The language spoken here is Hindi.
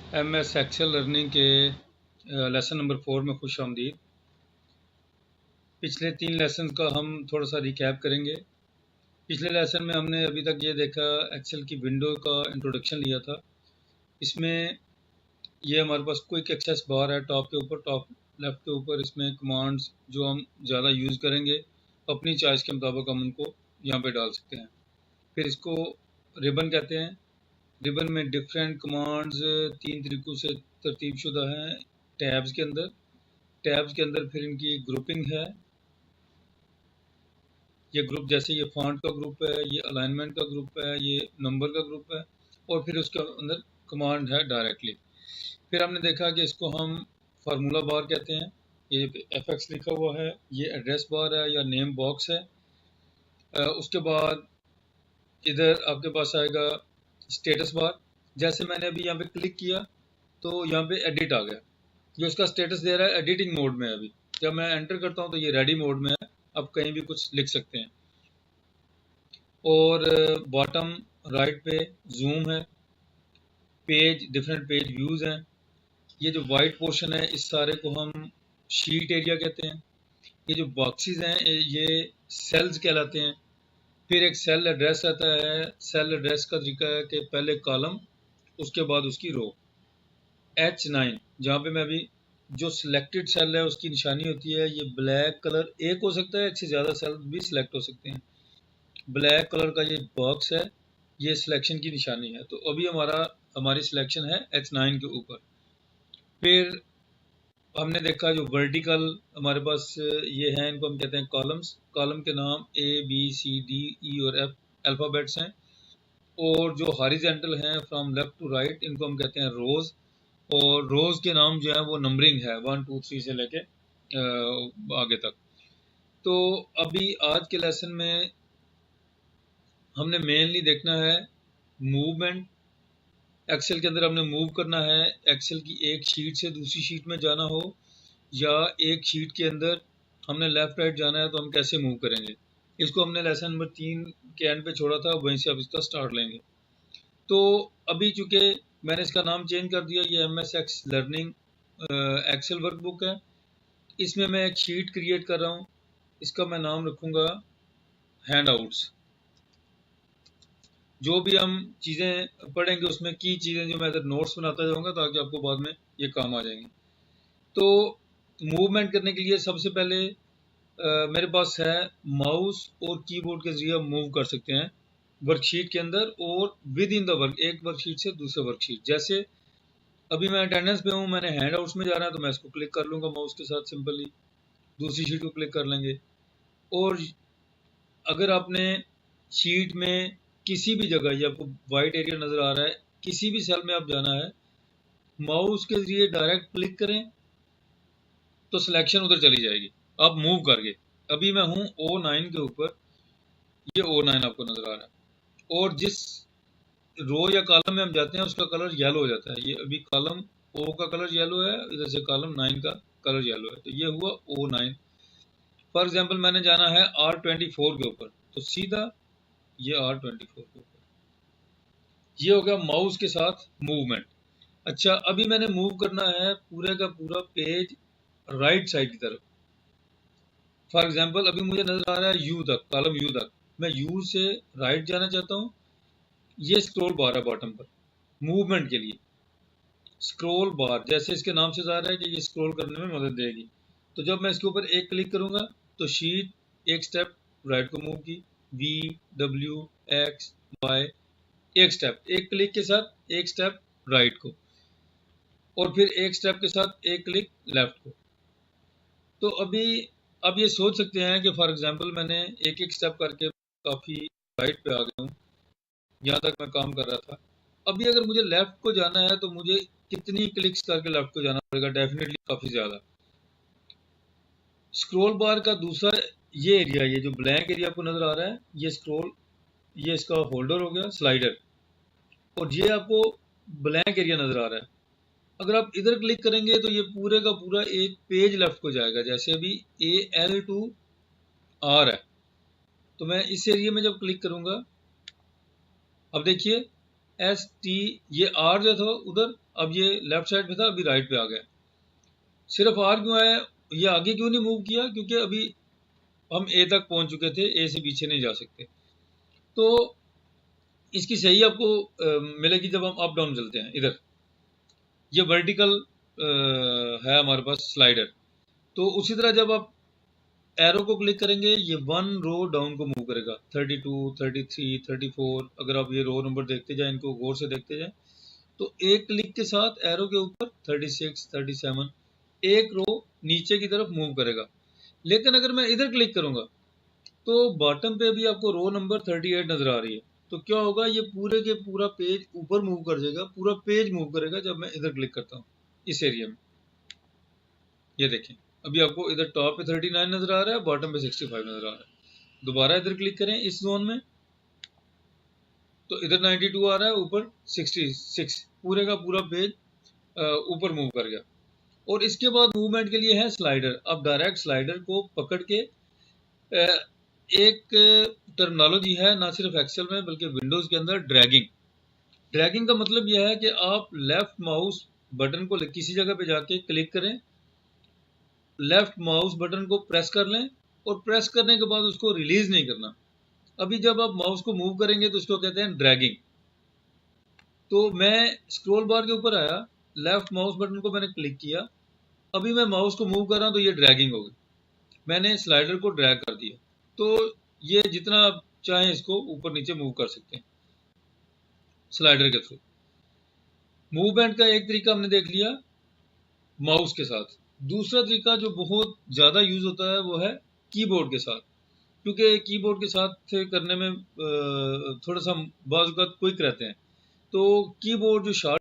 MS एक्सेल लर्निंग के लेसन नंबर 4 में खुश आमदीद। पिछले 3 लेसन का हम थोड़ा सा रिकैप करेंगे। पिछले लेसन में हमने अभी तक ये देखा, एक्सेल की विंडो का इंट्रोडक्शन लिया था। इसमें ये हमारे पास क्विक एक्सेस बार है टॉप के ऊपर, टॉप लेफ्ट के ऊपर। इसमें कमांड्स जो हम ज़्यादा यूज़ करेंगे अपनी चॉइस के मुताबिक हम उनको यहाँ पे डाल सकते हैं। फिर इसको रिबन कहते हैं। रिबन में डिफरेंट कमांड्स 3 तरीक़ों से तरतीब शुदा हैं टैब्स के अंदर। टैब्स के अंदर फिर इनकी ग्रुपिंग है। ये ग्रुप जैसे ये फॉन्ट का ग्रुप है, ये अलाइनमेंट का ग्रुप है, ये नंबर का ग्रुप है, और फिर उसके अंदर कमांड है डायरेक्टली। फिर हमने देखा कि इसको हम फार्मूला बार कहते हैं। ये FX लिखा हुआ है, ये एड्रेस बार है या नेम बॉक्स है। उसके बाद इधर आपके पास आएगा स्टेटस बार। जैसे मैंने अभी यहाँ पे क्लिक किया तो यहाँ पे एडिट आ गया। ये उसका स्टेटस दे रहा है एडिटिंग मोड में। अभी जब मैं एंटर करता हूँ तो ये रेडी मोड में है, अब कहीं भी कुछ लिख सकते हैं। और बॉटम राइट पे जूम है, पेज डिफरेंट पेज व्यूज़ हैं। ये जो वाइट पोर्शन है इस सारे को हम शीट एरिया कहते हैं। ये जो बॉक्सेस हैं ये सेल्स कहलाते हैं। फिर एक सेल एड्रेस आता है। सेल एड्रेस का तरीका है कि पहले कॉलम, उसके बाद उसकी रो। H9 जहाँ पे मैं अभी जो सिलेक्टेड सेल है उसकी निशानी होती है ये ब्लैक कलर। एक हो सकता है, एक से ज़्यादा सेल भी सिलेक्ट हो सकते हैं। ब्लैक कलर का ये बॉक्स है, ये सिलेक्शन की निशानी है। तो अभी हमारी सिलेक्शन है H9 के ऊपर। फिर हमने देखा जो वर्टिकल हमारे पास ये हैं, इनको हम कहते हैं कॉलम्स। कॉलम के नाम ABCDE और F अल्फ़ाबेट्स हैं। और जो हॉरिजॉन्टल हैं फ्रॉम लेफ्ट टू राइट, इनको हम कहते हैं रोज़। और रोज़ के नाम जो है वो नंबरिंग है 1 2 3 से लेके आगे तक। तो अभी आज के लेसन में हमने मेनली देखना है मूवमेंट। एक्सेल के अंदर हमने मूव करना है। एक्सेल की एक शीट से दूसरी शीट में जाना हो, या एक शीट के अंदर हमने लेफ्ट राइट जाना है तो हम कैसे मूव करेंगे। इसको हमने लेसन नंबर 3 के एंड पे छोड़ा था, वहीं से अब इसका स्टार्ट लेंगे। तो अभी चूँकि मैंने इसका नाम चेंज कर दिया, ये MS लर्निंग एक्सेल वर्कबुक है। इसमें मैं एक शीट क्रिएट कर रहा हूँ। इसका मैं नाम रखूँगा हैंडआउट्स। जो भी हम चीज़ें पढ़ेंगे उसमें की चीज़ें जो मैं इधर नोट्स बनाता जाऊँगा ताकि आपको बाद में ये काम आ जाएंगे। तो मूवमेंट करने के लिए सबसे पहले मेरे पास है माउस और कीबोर्ड के जरिए मूव कर सकते हैं वर्कशीट के अंदर और विद इन द वर्क, एक वर्कशीट से दूसरे वर्कशीट। जैसे अभी मैं अटेंडेंस पे हूँ, मैंने हैंडआउट्स में जाना है तो मैं इसको क्लिक कर लूँगा माउस के साथ सिंपली, दूसरी शीट को क्लिक कर लेंगे। और अगर आपने शीट में किसी भी जगह, ये आपको वाइट एरिया नज़र आ रहा है, किसी भी सेल में आप जाना है, माउस के जरिए डायरेक्ट क्लिक करें तो सिलेक्शन उधर चली जाएगी, आप मूव करके। अभी मैं हूँ O9 के ऊपर, ये O9 आपको नज़र आ रहा है। और जिस रो या कॉलम में हम जाते हैं उसका कलर येलो हो जाता है। ये अभी कॉलम O का कलर येलो है, इधर से कॉलम 9 का कलर येलो है, तो ये हुआ O9। फॉर एग्जांपल मैंने जाना है R24 के ऊपर, तो सीधा ये R24 के ऊपर। ये हो गया माउस के साथ मूवमेंट। अच्छा, अभी मैंने मूव करना है पूरे का पूरा पेज राइट साइड की तरफ। फॉर एग्जांपल अभी मुझे नज़र आ रहा है U तक, कॉलम U तक। मैं U से राइट जाना चाहता हूँ। ये स्क्रॉल बार है बॉटम पर मूवमेंट के लिए। स्क्रॉल बार जैसे इसके नाम से ज़ाहिर है कि ये स्क्रॉल करने में मदद देगी। तो जब मैं इसके ऊपर एक क्लिक करूँगा तो शीट एक स्टेप राइट को मूव की, V W X Y, एक स्टेप, एक क्लिक के साथ एक स्टेप राइट को, और फिर एक स्टेप के साथ एक क्लिक लेफ्ट को। तो अभी अब ये सोच सकते हैं कि फॉर एग्जांपल मैंने एक एक स्टेप करके काफ़ी राइट पे आ गया हूँ, यहाँ तक मैं काम कर रहा था। अभी अगर मुझे लेफ्ट को जाना है तो मुझे कितनी क्लिक्स करके लेफ्ट को जाना पड़ेगा? डेफिनेटली काफ़ी ज़्यादा। स्क्रॉल बार का दूसरा ये एरिया, ये जो ब्लैंक एरिया आपको नज़र आ रहा है, ये स्क्रॉल, ये इसका होल्डर हो गया, स्लाइडर। और ये आपको ब्लैंक एरिया नज़र आ रहा है। अगर आप इधर क्लिक करेंगे तो ये पूरे का पूरा एक पेज लेफ्ट को जाएगा। जैसे अभी AL to R है, तो मैं इस एरिया में जब क्लिक करूँगा, अब देखिए ST, ये R जो था उधर, अब ये लेफ्ट साइड पे था, अभी राइट पे आ गया। सिर्फ R क्यों आया, ये आगे क्यों नहीं मूव किया, क्योंकि अभी हम A तक पहुंच चुके थे, A से पीछे नहीं जा सकते। तो इसकी सही आपको मिलेगी जब हम अप डाउन चलते हैं। इधर ये वर्टिकल है हमारे पास स्लाइडर, तो उसी तरह जब आप एरो को क्लिक करेंगे ये 1 रो डाउन को मूव करेगा, 32, 33, 34। अगर आप ये रो नंबर देखते जाए, इनको गौर से देखते जाए, तो एक क्लिक के साथ एरो के ऊपर 36, 37 एक रो नीचे की तरफ मूव करेगा। लेकिन अगर मैं इधर क्लिक करूंगा तो बॉटम पे भी आपको रो नंबर 38 नजर आ रही है। तो क्या होगा, ये पूरे के पूरा पेज ऊपर मूव कर जाएगा, पूरा पेज मूव करेगा जब मैं इधर क्लिक करता हूँ इस एरिया में। ये देखें, अभी आपको इधर टॉप पे 39 नजर आ रहा है, बॉटम पे 65 नजर आ रहा है। दोबारा इधर क्लिक करें इस जोन में, तो इधर 92 आ रहा है, ऊपर 66, पूरे का पूरा पेज ऊपर मूव कर गया। और इसके बाद मूवमेंट के लिए है स्लाइडर। अब डायरेक्ट स्लाइडर को पकड़ के एक टर्मिनोलॉजी है ना सिर्फ एक्सेल में बल्कि विंडोज के अंदर, ड्रैगिंग। ड्रैगिंग का मतलब यह है कि आप लेफ्ट माउस बटन को किसी जगह पे जाके क्लिक करें, लेफ्ट माउस बटन को प्रेस कर लें और प्रेस करने के बाद उसको रिलीज नहीं करना। अभी जब आप माउस को मूव करेंगे तो इसको कहते हैं ड्रैगिंग। तो मैं स्क्रॉल बार के ऊपर आया, लेफ्ट माउस बटन को मैंने क्लिक किया, अभी मैं माउस को मूव कर रहा हूं तो ये ड्रैगिंग होगी, मैंने स्लाइडर को ड्रैग कर दिया। तो ये जितना आप चाहें इसको ऊपर नीचे मूव कर सकते हैं स्लाइडर के थ्रू। मूवमेंट का एक तरीका हमने देख लिया माउस के साथ। दूसरा तरीका जो बहुत ज़्यादा यूज होता है वो है कीबोर्ड के साथ, क्योंकि कीबोर्ड के साथ करने में थोड़ा सा बाज़ औक़ात क्विक रहते हैं। तो कीबोर्ड जो